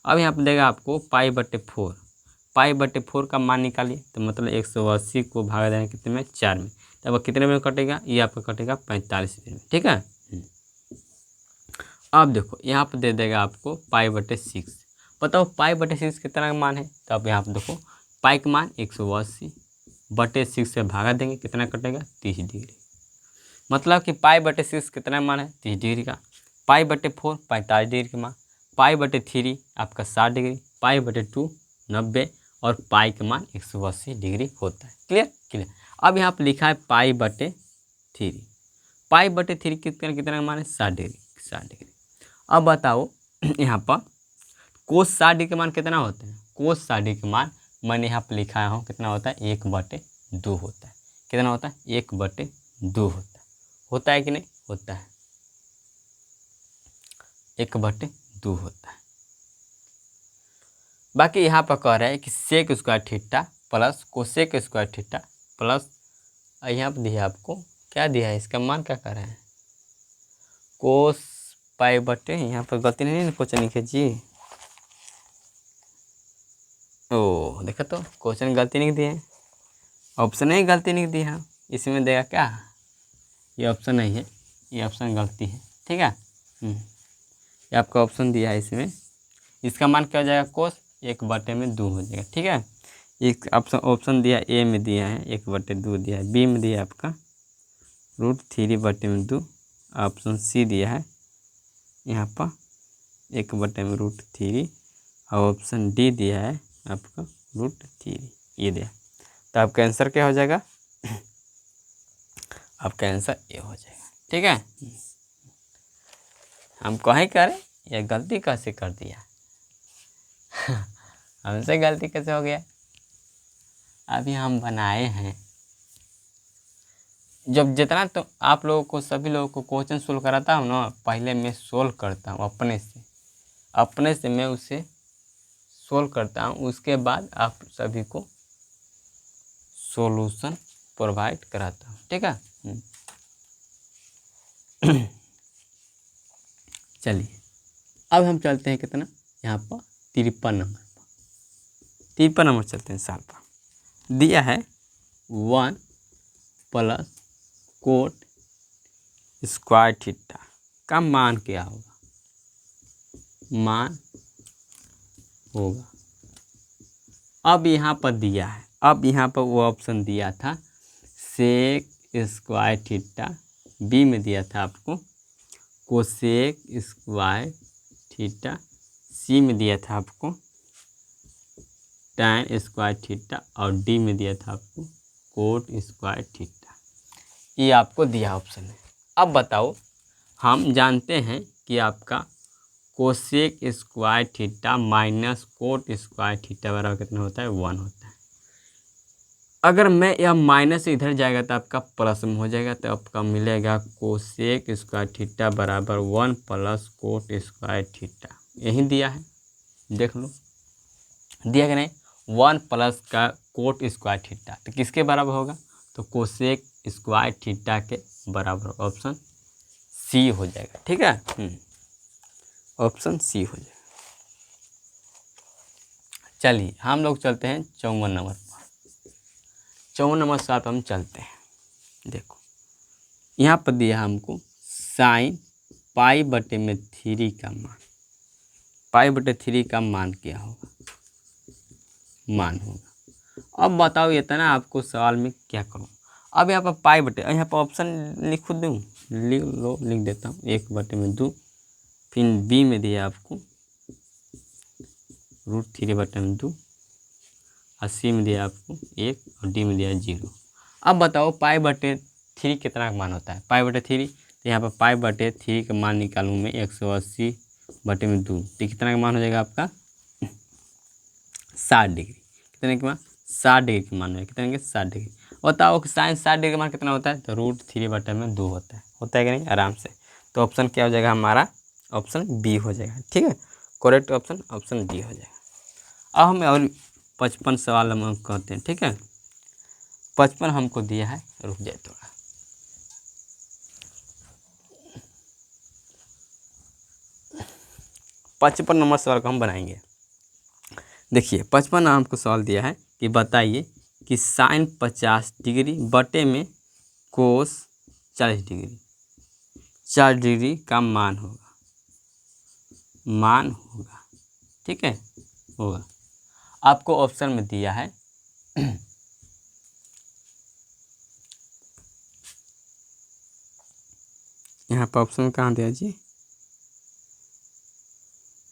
अब यहाँ पर देगा आपको π/4 का मान निकालिए। तो मतलब 180 को भाग देंगे कितने में? 4 में। तब कितने में कटेगा? ये आपका कटेगा 45 डिग्री में। ठीक है। अब देखो यहाँ पर दे देगा आपको π/6। बताओ π/6 कितना का मान है? तो अब यहाँ पर देखो पाई का मान 180/6 से भागा देंगे, कितना कटेगा? 30 डिग्री। मतलब कि π/6 कितना मान है? 30 डिग्री का। π/4 45 डिग्री का मान, π/3 आपका 60 डिग्री, π/2 90, और पाई का मान 180 डिग्री होता है। क्लियर? अब यहाँ पर लिखा है π/3 कितना का मान है? 60 डिग्री। अब बताओ यहाँ पर कोस 60 डिग्री का मान कितना होता है? कोस 60 डिग्री का मान मैंने यहाँ पर लिखा हूँ कितना होता है? 1/2 होता है। कितना होता है? 1/2 होता है कि नहीं? होता है, 1/2 होता है। बाकी यहाँ पर कह रहा है कि sec square theta plus cosec square theta plus, यहाँ पर दिया आपको क्या दिया है? इसका मान क्या कर रहे हैं? कोस π/, यहाँ पर गलती नहीं ना क्वेश्चन लिखे जी। ओ देखो तो क्वेश्चन गलती नहीं दिए, ऑप्शन ही गलती नहीं दिया। इसमें देगा क्या? ये ऑप्शन नहीं है, ये ऑप्शन गलती है। ठीक है। ये आपका ऑप्शन दिया है इसमें, इसका मान क्या हो जाएगा? कोस 1/2 हो जाएगा। ठीक है। एक ऑप्शन दिया ए में दिया है 1/2 दिया है, बी में दिया है आपका √3/2 ऑप्शन सी दिया है यहाँ पर 1/√3 और ऑप्शन डी दिया है आपका √3 ये दिया। तो आपका आंसर क्या हो जाएगा? आपका आंसर ये हो जाएगा। ठीक है, हम कहीं करें या गलती कैसे कर दिया हमसे गलती कैसे हो गया? अभी हम बनाए हैं जब जितना तो आप लोगों को सभी लोगों को क्वेश्चन सोल्व कराता हूँ ना, पहले मैं सोल्व करता हूँ अपने से मैं उसे सोल्व करता हूँ, उसके बाद आप सभी को सॉल्यूशन प्रोवाइड कराता हूँ। ठीक है, चलिए अब हम चलते हैं कितना यहाँ पर 53 नंबर पर। 53 नंबर चलते हैं। साल पर दिया है 1 + कोट स्क्वायर थीटा का मान क्या होगा? मान होगा, अब यहाँ पर दिया है, अब यहाँ पर वो ऑप्शन दिया था सेक स्क्वायर थीटा, बी में दिया था आपको कोसेक स्क्वायर थीटा, सी में दिया था आपको टैन स्क्वायर थीटा और डी में दिया था आपको कोट स्क्वायर थीटा। ये आपको दिया ऑप्शन है। अब बताओ, हम जानते हैं कि आपका cosec square theta minus cot square theta बराबर कितना होता है? 1 होता है। अगर मैं यह माइनस इधर जाएगा तो आपका प्लस में हो जाएगा, तो आपका मिलेगा कोसेक स्क्वायर थीटा बराबर 1 + कोट स्क्वायर थीटा। यही दिया है, देख लो दिया कि नहीं? 1 + का कोट स्क्वायर थीटा तो किसके बराबर होगा? तो कोसेक स्क्वायर थीटा के बराबर, ऑप्शन सी हो जाएगा। ठीक है, ऑप्शन सी हो जाएगा। चलिए हम लोग चलते हैं 54 नंबर पर। 54 नंबर साथ हम चलते हैं। देखो यहाँ पर दिया हमको साइन π/3 का मान, π/3 का मान क्या होगा? मान होगा। अब बताओ इतना आपको सवाल में क्या करूँ? अब यहाँ पर यहाँ पर ऑप्शन लिख दूँ, लिख देता हूँ 1/2, फिर बी में दिया आपको √3/2 और सी में दिया आपको 1 और डी में दिया 0। अब बताओ π/3 कितना का मान होता है? π/3 तो यहाँ पर π/3 का मान निकालूँ मैं 180/2, तो कितना का मान हो जाएगा आपका? 60 डिग्री। कितने के मान? 60 डिग्री का मान है। कितने के? 60 डिग्री। बताओ कि साइन 60 डिग्री का मान कितना होता है? तो √3/2 होता है कि नहीं? आराम से। तो ऑप्शन क्या हो जाएगा हमारा? ऑप्शन बी हो जाएगा। ठीक है, करेक्ट ऑप्शन बी हो जाएगा। अब हमें और 55 सवाल हम कहते हैं। ठीक है, 55 हमको दिया है, रुक जाए थोड़ा। पचपन नंबर सवाल को हम बनाएंगे। देखिए 55 हमको सवाल दिया है कि बताइए कि साइन 50 डिग्री बटे में कोस 40 डिग्री, 40 डिग्री का मान होगा। ठीक है, होगा। आपको ऑप्शन में दिया है यहाँ पर ऑप्शन कहाँ दिया जी?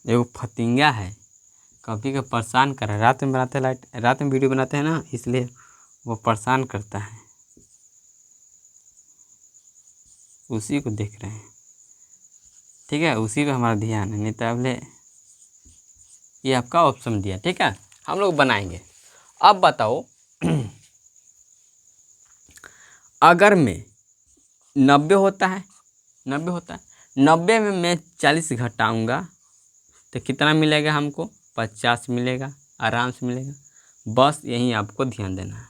एगो फतिंगा है, कभी का परेशान कर रहा है। रात में बनाते हैं, रात में वीडियो बनाते हैं ना, इसलिए वो परेशान करता है, उसी को देख रहे हैं। ठीक है, उसी पे हमारा ध्यान है, नहीं तो अगले ये आपका ऑप्शन दिया। ठीक है, हम लोग बनाएंगे। अब बताओ अगर मैं 90 होता है 90 में मैं 40 घटाऊँगा तो कितना मिलेगा हमको? 50 मिलेगा, आराम से मिलेगा। बस यही आपको ध्यान देना है।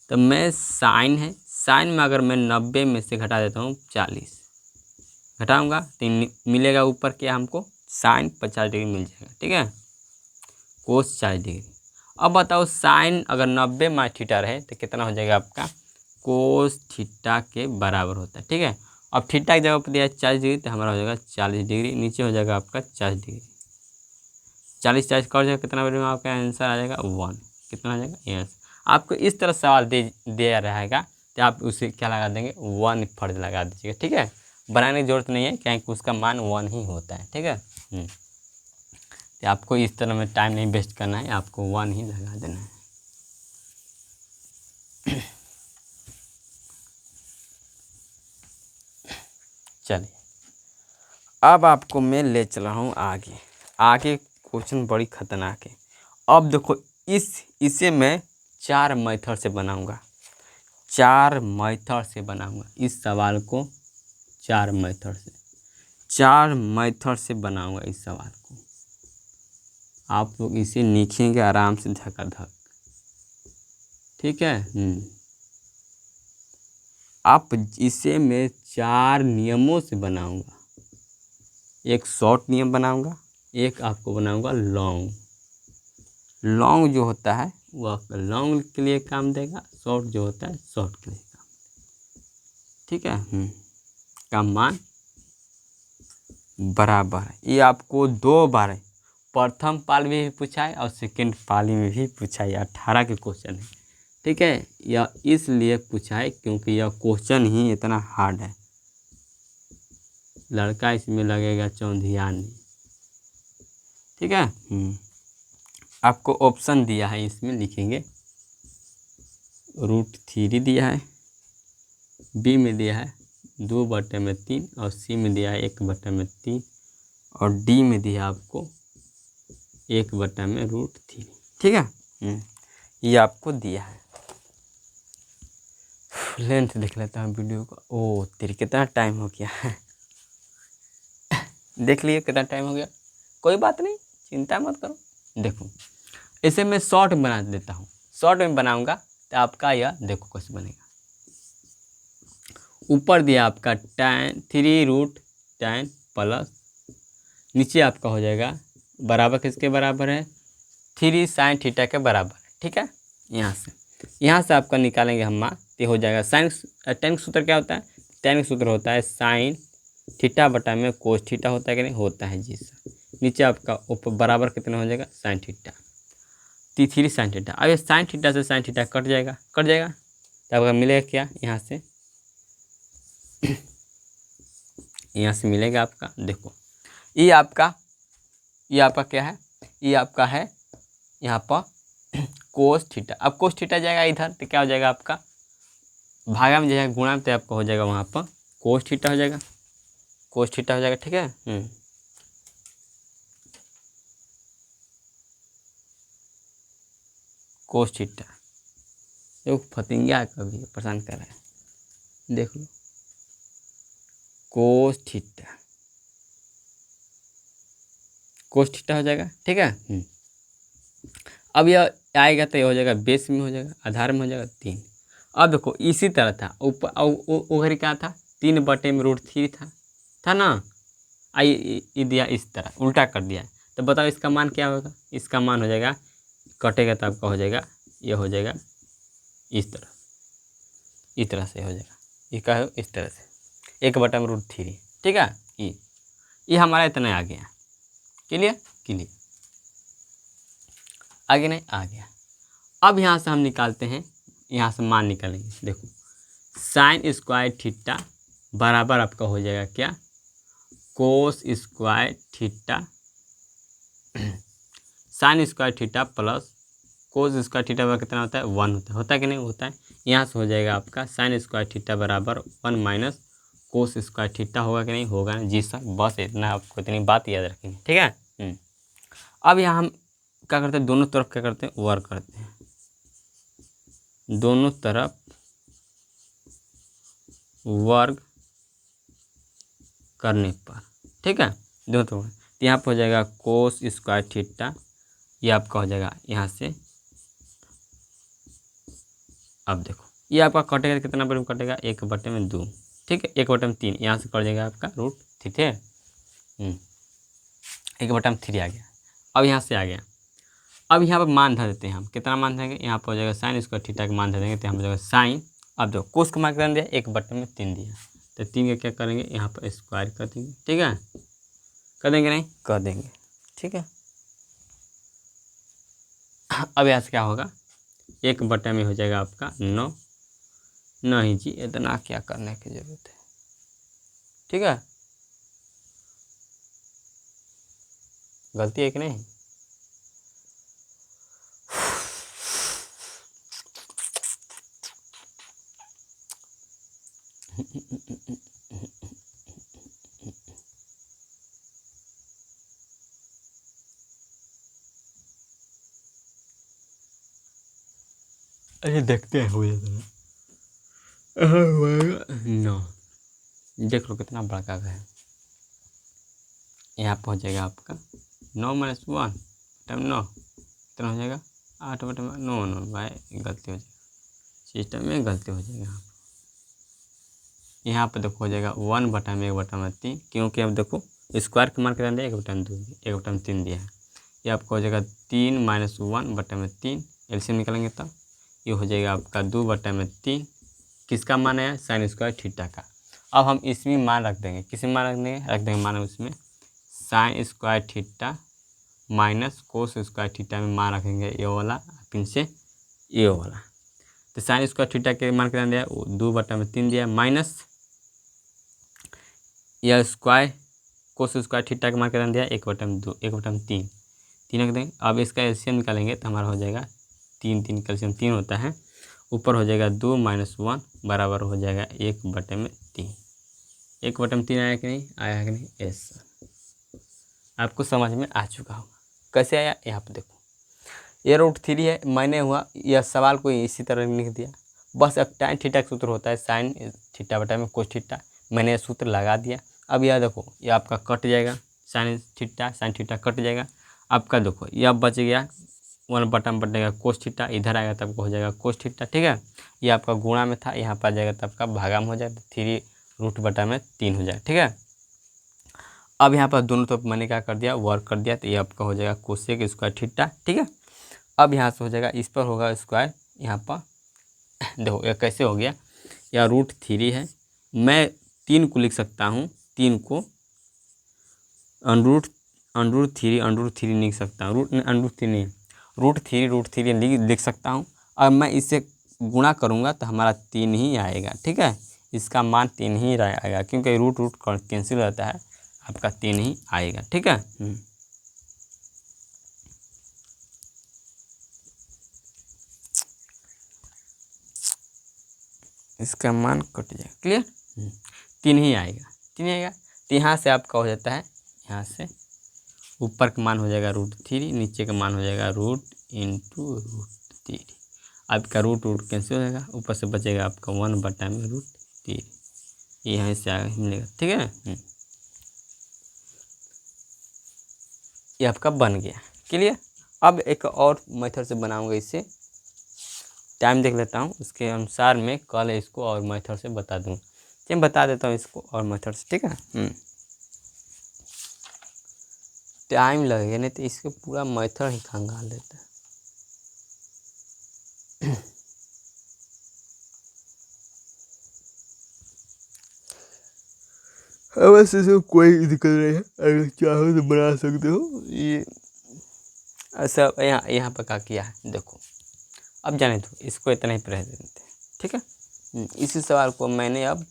तो मैं साइन में अगर मैं 90 में से घटा देता हूँ 40 घटाऊँगा तो मिलेगा ऊपर क्या हमको? साइन 50 डिग्री मिल जाएगा। ठीक है, कोस 40 डिग्री। अब बताओ साइन अगर 90 माइनस थीटा रहे तो कितना हो जाएगा आपका? कोस थीटा के बराबर होता है। ठीक है, अब थीटा की जगह पर दिया है 40 डिग्री तो हमारा हो जाएगा 40 डिग्री, नीचे हो जाएगा आपका 40 डिग्री। 40 कट जाएगा, कितना बजे आपका आंसर आ जाएगा? 1। कितना आ जाएगा? यस। आपको इस तरह सवाल दिया रहेगा तो आप उसे क्या लगा देंगे 1 फर्ज लगा दीजिएगा, ठीक है। बनाने की जरूरत नहीं है क्योंकि उसका मान 1 ही होता है, ठीक है। तो आपको इस तरह में टाइम नहीं वेस्ट करना है, आपको 1 ही लगा देना है। चलिए अब आपको मैं ले चल रहा हूँ आगे। आगे क्वेश्चन बड़ी खतरनाक है। अब देखो इसे मैं 4 मेथड से बनाऊंगा, 4 मेथड से बनाऊंगा इस सवाल को, 4 मेथड से बनाऊंगा इस सवाल को। आप लोग इसे लिखेंगे आराम से धकाधक, ठीक है। आप इसे मैं 4 नियमों से बनाऊंगा। एक शॉर्ट नियम बनाऊंगा, एक आपको बनाऊंगा लॉन्ग। लॉन्ग जो होता है वह लॉन्ग के लिए काम देगा, शॉर्ट जो होता है शॉर्ट के लिए काम देगा, ठीक है। का मान बराबर है। ये आपको 2 बार है, प्रथम पाली में भी पूछा है और सेकंड पाली में भी पूछा है। 18 के क्वेश्चन है, ठीक है। यह इसलिए पूछा है क्योंकि यह क्वेश्चन ही इतना हार्ड है, लड़का इसमें लगेगा चौंधियान, ठीक है। आपको ऑप्शन दिया है, इसमें लिखेंगे √3 दिया है, बी में दिया है 2/3 और सी में दिया है 1/3 और डी में दिया है आपको 1/√3, ठीक है। ये आपको दिया है। लेंथ देख लेता हूँ वीडियो का। ओ तेरी कितना टाइम हो गया है देख लिए कितना टाइम हो गया, कोई बात नहीं, चिंता मत करो। देखो इसे मैं शॉर्ट बना देता हूँ, शॉर्ट में बनाऊंगा तो आपका यह देखो कैसे बनेगा। ऊपर दिया आपका tan 3√tan प्लस, नीचे आपका हो जाएगा बराबर किसके बराबर है 3 sin थीटा के बराबर है, ठीक है। यहाँ से आपका निकालेंगे हम मान, तो हो जाएगा साइन टेन का सूत्र क्या होता है, टेन का सूत्र होता है साइन थीटा बटा में कोस थीटा, होता है कि नहीं, होता है जी सर। नीचे आपका ऊपर बराबर कितना हो जाएगा साइन थीटा, 3 sin थीटा। अब ये साइन थीटा से साइन थीटा कट जाएगा तो आपका मिलेगा क्या, यहाँ से मिलेगा आपका, देखो ये आपका क्या है, ये आपका है यहाँ पर कोस थीटा। अब कोस थीटा जाएगा इधर तो क्या हो जाएगा आपका भागा में जाएगा गुणा में, तो आपका हो जाएगा वहाँ पर कोस थीटा हो जाएगा, ठीक है। कोस थीटा देखो फतिंगा कभी परेशान कर रहा है, देख लो कोस थीटा हो जाएगा, ठीक है। अब यह आएगा तो ये हो जाएगा बेस में हो जाएगा, आधार में हो जाएगा 3। अब देखो इसी तरह था ऊपर उधर क्या था 3/√3 था ना, आई दिया इस तरह उल्टा कर दिया, तो बताओ इसका मान क्या होगा, इसका मान हो जाएगा कटेगा तो आपका हो जाएगा ये हो जाएगा इस तरह से हो जाएगा, ये क्या है इस तरह से 1/√3, ठीक है। ये हमारा इतना आ गया, क्लियर आगे नहीं आ गया। अब यहाँ से हम निकालते हैं, यहाँ से मान निकालेंगे, देखो साइन स्क्वायर थीटा बराबर आपका हो जाएगा क्या cos square theta, sine square theta plus cos square theta बराबर कितना होता है 1 होता है कि नहीं होता है। यहाँ से हो जाएगा आपका साइन स्क्वायर थीटा बराबर 1 माइनस कोस स्क्वायर थीटा, होगा कि नहीं होगा जी सर, बस इतना आपको इतनी बात याद रखेंगे, ठीक है। अब यहाँ हम क्या करते हैं, दोनों तरफ क्या करते हैं वर्क करते हैं, दोनों तरफ वर्ग करने पर, ठीक है, दोनों तरफ। तो यहाँ पर हो जाएगा कोस स्क्वायर थीटा, ये आपका हो जाएगा यहाँ से। अब देखो ये आपका कटेगा कितना पर कटेगा 1/2, ठीक है, 1/3, यहाँ से कट जाएगा आपका √3, 1/3 आ गया। अब यहाँ से आ गया, अब यहाँ पर मान धर देते हैं हम, कितना मान देंगे, यहाँ पर हो जाएगा साइन स्क्वायर थीटा का मान धर देंगे, तो यहाँ पर जाएगा साइन। अब देखो कोस का मान कितना दिया 1/3 दिया, तो 3 का क्या करेंगे यहाँ पर स्क्वायर कर देंगे, ठीक है, कर देंगे नहीं कर देंगे, ठीक है। अब यहाँ से क्या होगा 1/में हो जाएगा आपका 9, नहीं जी, इतना क्या करने की ज़रूरत है, ठीक है। गलती है कि नहीं? अरे देखते हैं, हो जाता है नो। देख लो कितना बड़ा का है। यहाँ पर हो जाएगा आपका 9 - 1 बटा 9 कितना हो जाएगा 8 बटा 9। नो भाई गलती हो जाएगा, सिस्टम में गलती हो जाएगा। यहाँ पर देखो हो जाएगा 1 बटा 3, क्योंकि अब देखो स्क्वायर का मान कितना दिया 1 बटा 2, 1 बटा 3 दिया है। ये आपका हो जाएगा 3 - 1 बटा 3, एलसीएम निकालेंगे तब ये हो जाएगा आपका 2 बटा 3। किसका मान है? साइन स्क्वायर थीटा का। अब हम इसमें मान रख देंगे, किसी मान रख देंगे मान उसमें sine square theta minus cos square theta में मान रखेंगे ये वाला, फिर से ये वाला। तो साइन स्क्वायर थीटा के मान कितना दिया 2 बटा 3 दिया, माइनस यह स्क्वायर कोस स्क्वायर थीटा का मान कितना दिया 1 बटा 2, 1 बटा 3, 3 रख देंगे। अब इसका एलसीएम निकालेंगे तो हमारा हो जाएगा 3, 3 कैल्शियम 3 होता है, ऊपर हो जाएगा 2 - 1 बराबर हो जाएगा 1 बटे 3। 1 बटे 3 आया कि नहीं? आया कि नहीं? यस, आपको समझ में आ चुका होगा। कैसे आया यहाँ पर देखो, ये √3 है, मैंने हुआ यह सवाल को इसी तरह लिख दिया। बस अब tan थीटा का सूत्र होता है साइन थीटा बटा में कोस थीटा, मैंने ये सूत्र लगा दिया। अब यह देखो ये आपका कट जाएगा, साइन थीटा कट जाएगा। आपका देखो यह बच गया 1 बटा में बटेगा कोस थीटा, इधर आएगा तब हो जाएगा कोस थीटा, ठीक है। ये आपका गुणा में था, यहाँ पर आ जाएगा तब का भागा में हो जाएगा 3 √3 हो जाएगा, ठीक है। अब यहाँ पर दोनों तरफ मैंने क्या कर दिया वर्क कर दिया, तो ये आपका हो जाएगा कोसेक स्क्वायर थीटा, ठीक है। अब यहाँ से हो जाएगा इस पर होगा स्क्वायर, यहाँ पर देखो ये कैसे हो गया, या √3 है, मैं 3 को लिख सकता हूँ, 3 को √3 लिख सकता हूँ, √3 नहीं √3 लिख सकता हूँ। और मैं इससे गुणा करूँगा तो हमारा 3 ही आएगा, ठीक है। इसका मान 3 ही आएगा, क्योंकि रूट कैंसिल रहता है, आपका 3 ही आएगा, ठीक है। इसका मान कट जाएगा, क्लियर। 3 ही आएगा, 3 आएगा। तो यहाँ से आपका हो जाता है, यहाँ से ऊपर का मान हो जाएगा √3, नीचे का मान हो जाएगा रूट इंटू √3। आपका रूट कैंसिल हो जाएगा, ऊपर से बचेगा आपका 1 बटा में √3, यहाँ से आगे मिलेगा, ठीक है। ये आपका बन गया, क्लियर। अब एक और मेथड से बनाऊंगा, इससे टाइम देख लेता हूँ, उसके अनुसार मैं कल इसको और मेथड से बता दूँगा। चलिए बता देता हूँ इसको और मेथड से, ठीक है। टाइम लगेगा, नहीं तो इसके पूरा मेथड ही खंगाल देता है। वैसे से कोई दिक्कत नहीं है, अगर चाहो तो बना सकते हो। ये ऐसा यहाँ पर क्या किया है देखो, अब जाने दो, इसको इतना ही रह देते हैं, ठीक है। इसी सवाल को मैंने अब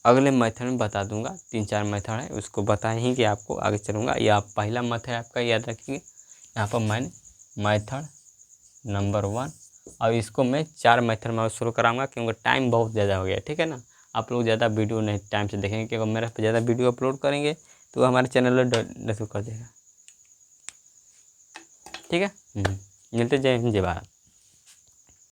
अगले मेथड में बता दूंगा, 3-4 मेथड है, उसको बता ही कि आपको आगे चलूँगा। या पहला मेथड आपका याद रखिए, यहाँ पर मैंने मेथड नंबर 1, और इसको मैं 4 मेथड में शुरू कराऊंगा, क्योंकि टाइम बहुत ज़्यादा हो गया, ठीक है ना। आप लोग ज़्यादा वीडियो नहीं टाइम से देखेंगे, क्योंकि मेरे पे ज़्यादा वीडियो अपलोड करेंगे तो हमारे चैनल पर कर देगा, ठीक है। मिलते जय हिंद, जय भारत।